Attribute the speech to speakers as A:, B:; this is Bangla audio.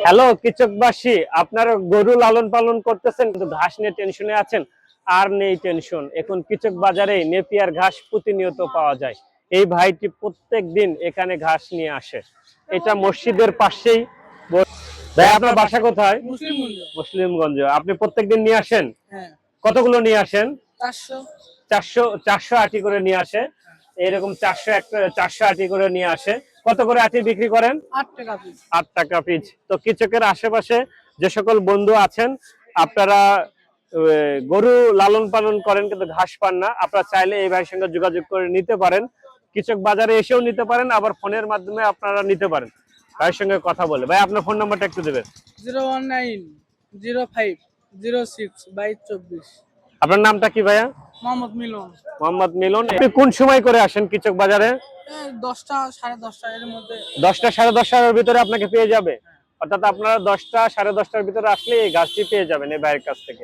A: হ্যালো কৃষকবাসী, আপনারা গরু লালন পালন করতেছেন কিন্তু ঘাস নিয়ে টেনশনে আছেন। আর নেই টেনশন, এখন কৃষক বাজারে নেপিয়ার ঘাস প্রতিনিয়ত পাওয়া যায়। এই ভাইটি প্রত্যেক দিন এখানে ঘাস নিয়ে আসে। এটা মসজিদের পাশেই। ভাই, আপনার বাসা কোথায়?
B: মুসলিমগঞ্জ।
A: মুসলিমগঞ্জ। আপনি প্রত্যেক দিন নিয়ে আসেন?
B: হ্যাঁ,
A: কতগুলো নিয়ে আসেন?
B: 400।
A: 400 আটি করে নিয়ে আসে। এরকম 400 আটি করে নিয়ে আসে। কত করে আটি বিক্রি করেন?
B: 8 টাকা পিস।
A: 8 টাকা পিস। তো কৃষকের আশেপাশে যে সকল বন্ধু আছেন, আপনারা গরু লালন পালন করেন কিন্তু ঘাস পান না, আপনারা চাইলে এই ভাইয়ের সঙ্গে যোগাযোগ করে নিতে পারেন। কৃষক বাজারে এসেও নিতে পারেন, আবার ফোনের মাধ্যমে আপনারা নিতে পারেন। ভাইয়ের সঙ্গে কথা বলে। ভাই, আপনার ফোন নাম্বারটা একটু দেবেন।
B: 019 05 06 22 24।
A: আপনার নামটা কি ভাইয়া?
B: মোহাম্মদ মিলন।
A: মোহাম্মদ মিলন। আপনি কোন সময় করে আসেন কৃষক বাজারে?
B: 10টা 10:30 এর মধ্যে।
A: 10টা 10:30টার ভিতরে আপনাকে পেয়ে যাবে। অর্থাৎ আপনারা 10টা 10:30টার ভিতরে আসলে এই গাছটি পেয়ে যাবেন এই ভাইয়ের কাছ থেকে।